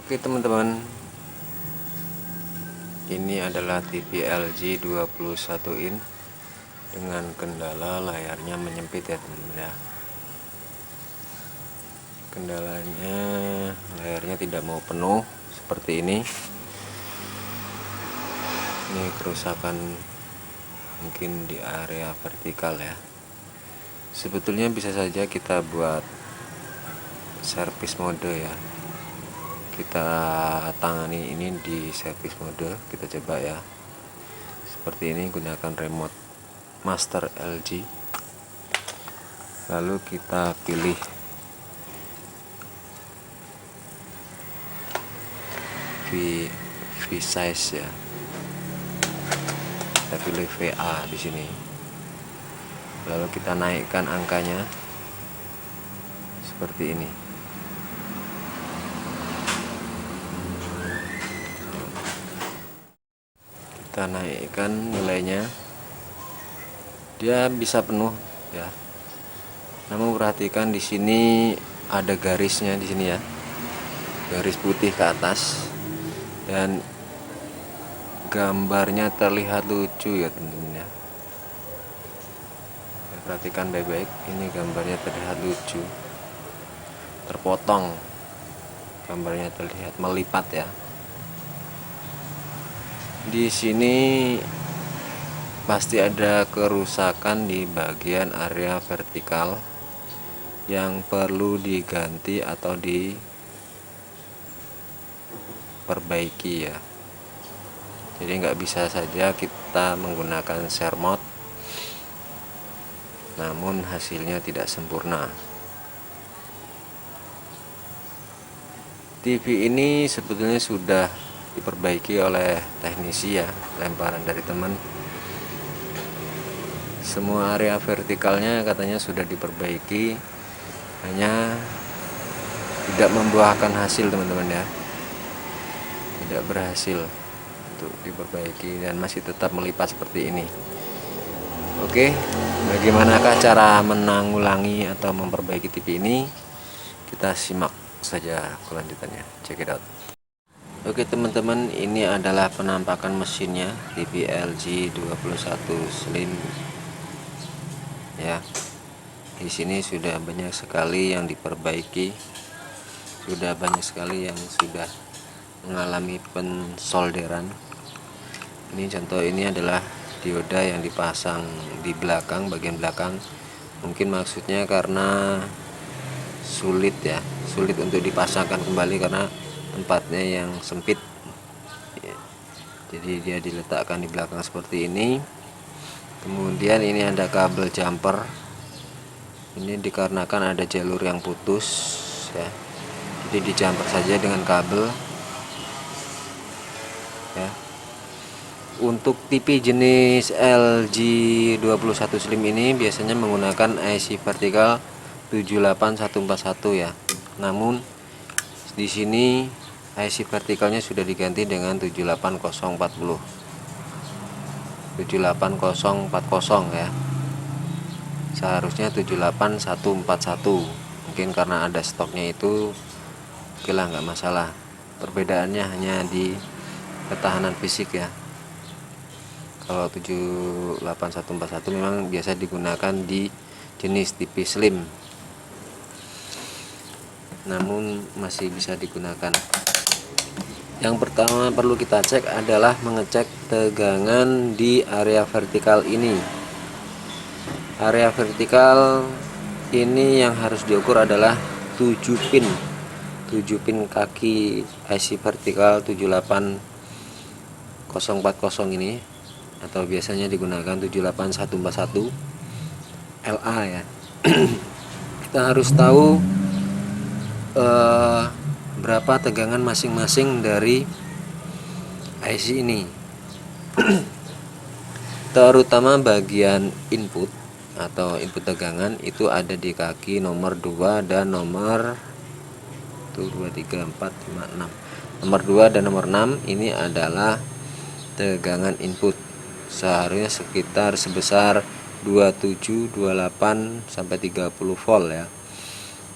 Oke teman-teman, ini adalah TV LG 21 in dengan kendala layarnya menyempit ya teman-teman ya. Kendalanya layarnya tidak mau penuh seperti ini. Ini kerusakan mungkin di area vertikal ya. Sebetulnya bisa saja kita buat servis mode ya. Kita tangani ini di servis mode, kita coba ya. Seperti ini, gunakan remote master LG, lalu kita pilih V size ya, kita pilih VA di sini, lalu kita naikkan angkanya seperti ini. Kita naikkan nilainya, dia bisa penuh ya. Namun perhatikan di sini ada garisnya di sini ya, garis putih ke atas, dan gambarnya terlihat lucu ya teman-teman ya. Perhatikan baik-baik, ini gambarnya terlihat lucu, terpotong, gambarnya terlihat melipat ya. Di sini pasti ada kerusakan di bagian area vertikal yang perlu diganti atau diperbaiki ya. Jadi nggak bisa saja kita menggunakan sermot namun hasilnya tidak sempurna. TV ini sebetulnya sudah diperbaiki oleh teknisi ya, lemparan dari teman. Semua area vertikalnya katanya sudah diperbaiki, hanya tidak membuahkan hasil teman-teman ya, tidak berhasil untuk diperbaiki dan masih tetap melipat seperti ini. Oke, bagaimanakah cara menanggulangi atau memperbaiki TV ini? Kita simak saja kelanjutannya, check it out. Oke teman-teman, ini adalah penampakan mesinnya TV LG 21 Slim ya. Di sini sudah banyak sekali yang diperbaiki, sudah banyak sekali yang sudah mengalami pensolderan. Ini contoh, ini adalah dioda yang dipasang di belakang, bagian belakang. Mungkin maksudnya karena sulit ya, sulit untuk dipasangkan kembali karena tempatnya yang sempit ya. Jadi dia diletakkan di belakang seperti ini. Kemudian ini ada kabel jumper, ini dikarenakan ada jalur yang putus ya, jadi dijumper saja dengan kabel ya. Untuk TV jenis LG 21 Slim ini biasanya menggunakan IC vertikal 78141 ya. Namun di sini IC vertikalnya sudah diganti dengan 78040 ya. Seharusnya 78141. Mungkin karena ada stoknya itu, oke lah, nggak masalah. Perbedaannya hanya di ketahanan fisik ya. Kalau 78141 memang biasa digunakan di jenis TV Slim, namun masih bisa digunakan. Yang pertama perlu kita cek adalah mengecek tegangan di area vertikal ini. Area vertikal ini yang harus diukur adalah 7 pin kaki IC vertikal 78040 ini, atau biasanya digunakan 78141 LA ya. Kita harus tahu berapa tegangan masing-masing dari IC ini. Terutama bagian input atau input tegangan itu ada di kaki nomor 2 dan nomor 2, 3, 4, 5, 6. Nomor 2 dan nomor 6 ini adalah tegangan input. Seharusnya sekitar sebesar 27, 28 sampai 30 volt ya.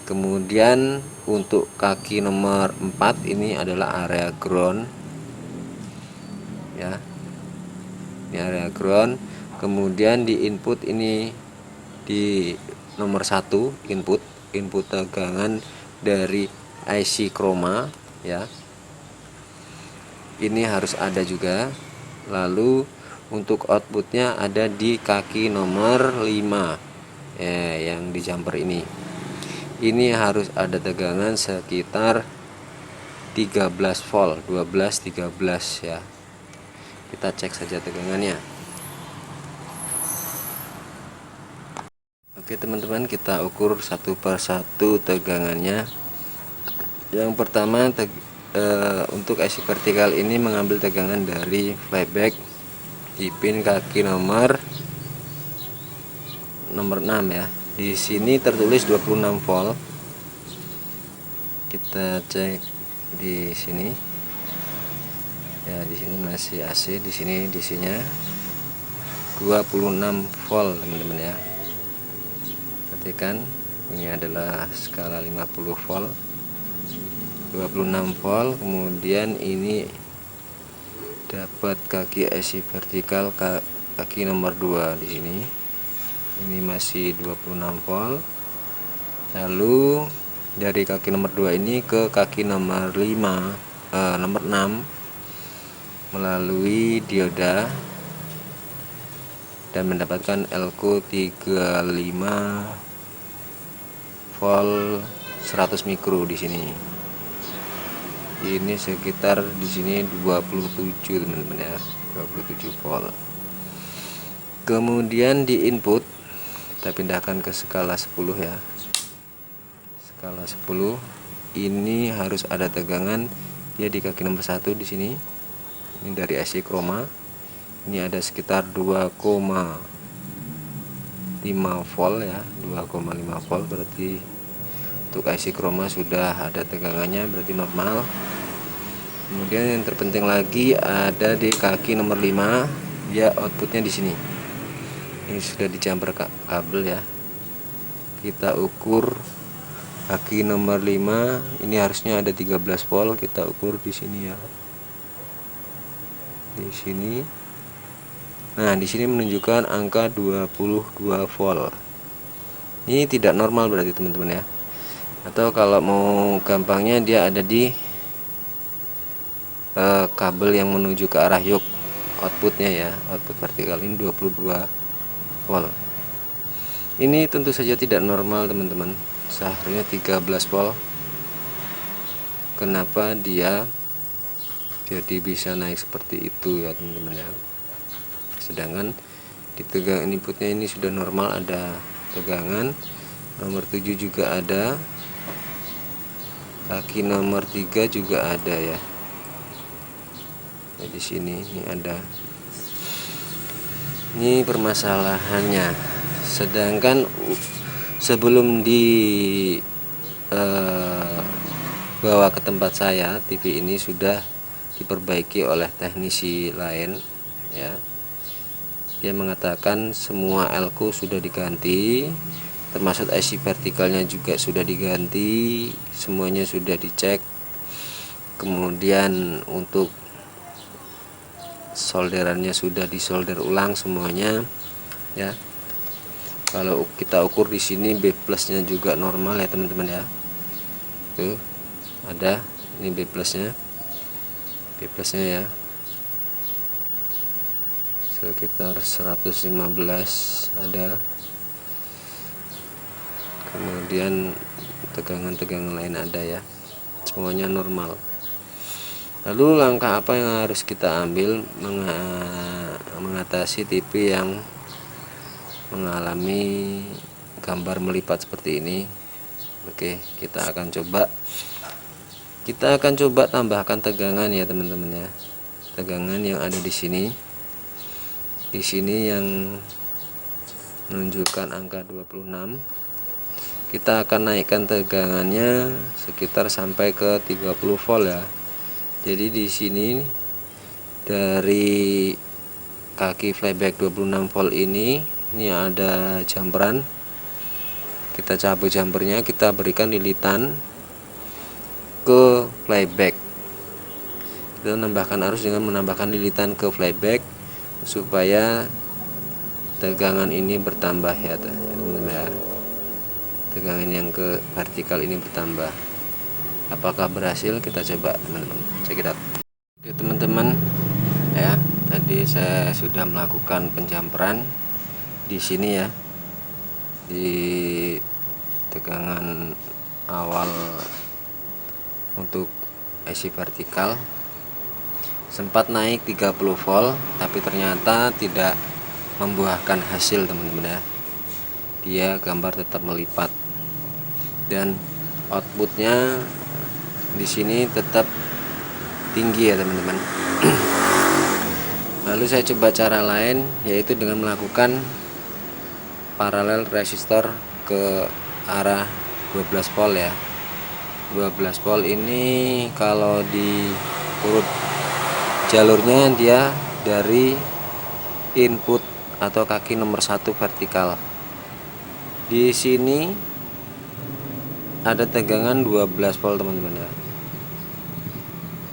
Kemudian untuk kaki nomor 4 ini adalah area ground ya, ini area ground. Kemudian di input ini, di nomor 1 input tegangan dari IC chroma ya, ini harus ada juga. Lalu untuk outputnya ada di kaki nomor 5 ya, yang di jumper ini harus ada tegangan sekitar 13 volt, 12 13 ya. Kita cek saja tegangannya. Oke teman-teman, kita ukur satu persatu tegangannya. Yang pertama untuk IC vertikal ini mengambil tegangan dari flyback di pin kaki nomor 6 ya. Di sini tertulis 26 volt. Kita cek di sini. Ya, di sini masih AC, di sini DC-nya 26 volt teman-teman ya. Perhatikan, ini adalah skala 50 volt. 26 volt. Kemudian ini dapat kaki IC vertikal kaki nomor 2 di sini. Ini masih 26 volt. Lalu dari kaki nomor 2 ini ke kaki nomor 5 nomor 6 melalui dioda dan mendapatkan LQ 35 volt 100 mikro di sini. Ini sekitar di sini 27 teman-teman ya, 27 volt. Kemudian di input kita pindahkan ke skala 10 ya. Skala 10 ini harus ada tegangan dia di kaki nomor 1 di sini. Ini dari IC chroma. Ini ada sekitar 2,5 volt ya, 2,5 volt berarti untuk IC chroma sudah ada tegangannya, berarti normal. Kemudian yang terpenting lagi ada di kaki nomor 5, dia outputnya di sini. Ini sudah dijamper kabel ya. Kita ukur kaki nomor 5, ini harusnya ada 13 volt, kita ukur di sini ya. Di sini. Nah, di sini menunjukkan angka 22 volt. Ini tidak normal berarti teman-teman ya. Atau kalau mau gampangnya dia ada di kabel yang menuju ke arah yoke outputnya ya, output vertikal ini 22 volt. Ini tentu saja tidak normal teman-teman, seharusnya 13 volt. Kenapa dia jadi bisa naik seperti itu ya teman-teman ya. Sedangkan di tegangan inputnya ini sudah normal, ada tegangan. Nomor 7 juga ada, kaki nomor 3 juga ada ya. Di sini ini ada. Ini permasalahannya. Sedangkan sebelum bawa ke tempat saya, TV ini sudah diperbaiki oleh teknisi lain ya. Dia mengatakan semua LQ sudah diganti, termasuk IC vertikalnya juga sudah diganti, semuanya sudah dicek. Kemudian untuk solderannya sudah disolder ulang semuanya ya. Kalau kita ukur di sini B plusnya juga normal ya teman-teman ya. Tuh ada, ini B plusnya ya sekitar 115 ada. Kemudian tegangan-tegangan lain ada ya, semuanya normal. Lalu langkah apa yang harus kita ambil mengatasi TV yang mengalami gambar melipat seperti ini? Oke, kita akan coba tambahkan tegangan ya teman-teman ya. Tegangan yang ada di sini. Di sini yang menunjukkan angka 26. Kita akan naikkan tegangannya sekitar sampai ke 30 volt ya. Jadi di sini dari kaki flyback 26 volt ini ada jumperan. kita cabut jumpernya, kita berikan lilitan ke flyback. Kita menambahkan arus dengan menambahkan lilitan ke flyback supaya tegangan ini bertambah ya teman-teman ya. Tegangan yang ke vertikal ini bertambah. Apakah berhasil? Kita coba teman-teman, check it out. Oke teman-teman ya, tadi saya sudah melakukan penjamperan di sini ya, di tegangan awal untuk IC vertikal sempat naik 30 volt, tapi ternyata tidak membuahkan hasil teman-teman ya. Dia gambar tetap melipat dan outputnya di sini tetap tinggi ya teman-teman. Lalu saya coba cara lain, yaitu dengan melakukan paralel resistor ke arah 12 volt ya. 12 volt ini kalau di urut jalurnya dia dari input atau kaki nomor 1 vertikal. Di sini ada tegangan 12 volt teman-teman ya.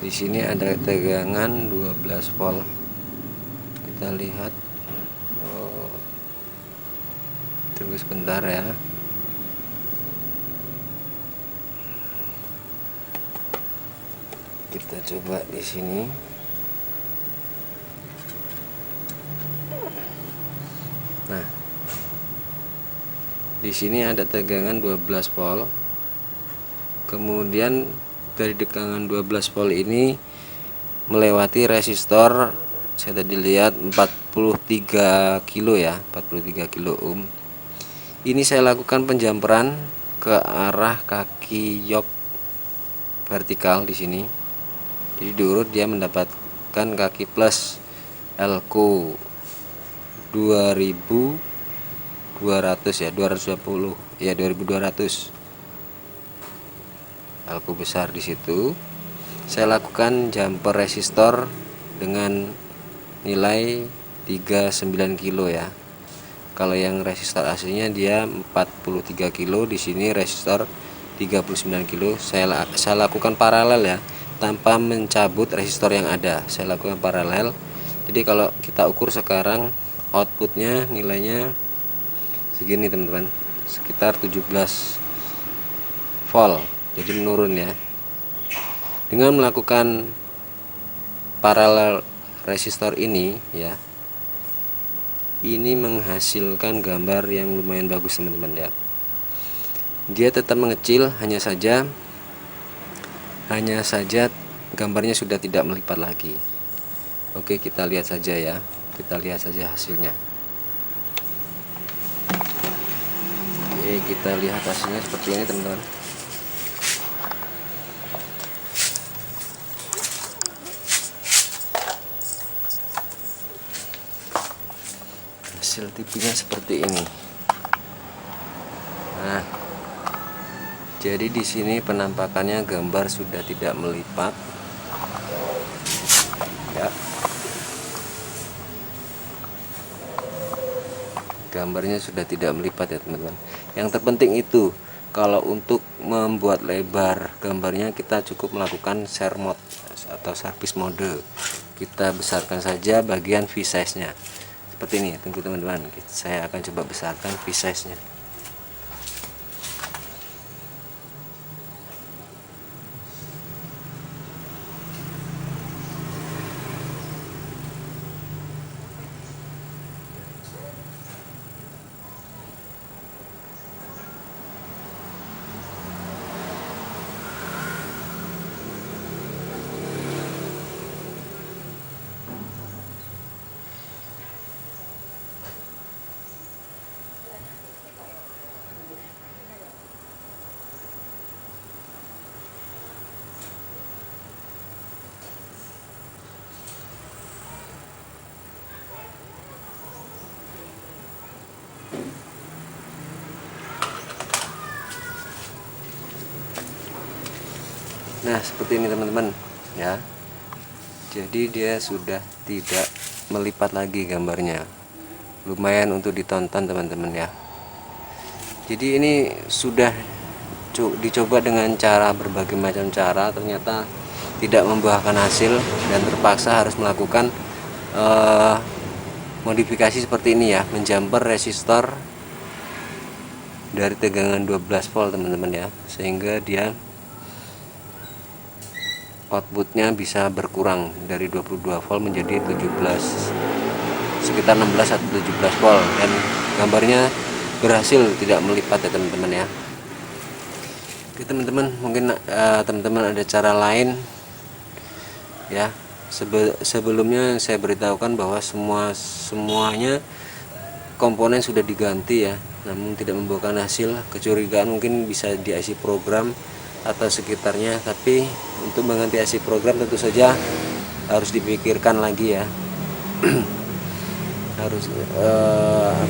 Di sini ada tegangan 12 volt. Kita lihat. Tunggu sebentar ya. Kita coba di sini. Nah, di sini ada tegangan 12 volt. Kemudian dari tegangan 12 volt ini melewati resistor, saya tadi lihat 43 kilo ya, 43 kilo ohm. Ini saya lakukan penjamperan ke arah kaki yok vertikal di sini. Jadi diurut dia mendapatkan kaki plus elko 2200 ya, 220 ya, 2200 elko besar di situ. Saya lakukan jumper resistor dengan nilai 39 kilo ya. Kalau yang resistor aslinya dia 43 kilo, di sini resistor 39 kilo. Saya lakukan paralel ya, tanpa mencabut resistor yang ada. Saya lakukan paralel. Jadi kalau kita ukur sekarang outputnya nilainya segini teman-teman, sekitar 17 volt. Jadi menurun ya. Dengan melakukan paralel resistor ini ya, ini menghasilkan gambar yang lumayan bagus teman-teman ya. Dia tetap mengecil, hanya saja gambarnya sudah tidak melipat lagi. Oke, kita lihat saja ya. Kita lihat saja hasilnya. Oke, kita lihat hasilnya seperti ini teman-teman. Hasil TV-nya seperti ini. Nah, jadi di sini penampakannya gambar sudah tidak melipat. Ya. Gambarnya sudah tidak melipat ya teman-teman. Yang terpenting itu, kalau untuk membuat lebar gambarnya kita cukup melakukan share mode atau service mode. Kita besarkan saja bagian V size-nya. Seperti ini, tunggu teman-teman, saya akan coba besarkan V size-nya. Nah, seperti ini teman-teman ya. Jadi dia sudah tidak melipat lagi gambarnya. Lumayan untuk ditonton teman-teman ya. Jadi ini sudah dicoba dengan cara berbagai macam cara, ternyata tidak membuahkan hasil dan terpaksa harus melakukan modifikasi seperti ini ya, menjumper resistor dari tegangan 12 volt teman-teman ya, sehingga dia outputnya bisa berkurang dari 22 volt menjadi 17, sekitar 16 atau 17 volt, dan gambarnya berhasil tidak melipat ya teman-teman ya. Oke teman-teman, mungkin teman-teman ada cara lain ya. Sebelumnya saya beritahukan bahwa semuanya komponen sudah diganti ya, namun tidak membuahkan hasil. Kecurigaan mungkin bisa di IC program atau sekitarnya, tapi untuk mengganti IC program tentu saja harus dipikirkan lagi ya. Harus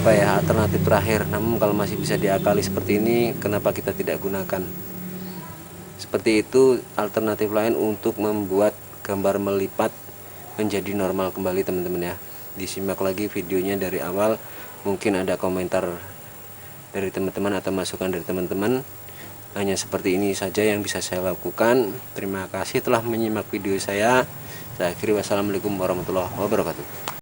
alternatif terakhir. Namun kalau masih bisa diakali seperti ini, kenapa kita tidak gunakan? Seperti itu alternatif lain untuk membuat gambar melipat menjadi normal kembali teman-teman ya. Disimak lagi videonya dari awal, mungkin ada komentar dari teman-teman atau masukan dari teman-teman. Hanya seperti ini saja yang bisa saya lakukan. Terima kasih telah menyimak video saya. Saya akhiri, wassalamualaikum warahmatullahi wabarakatuh.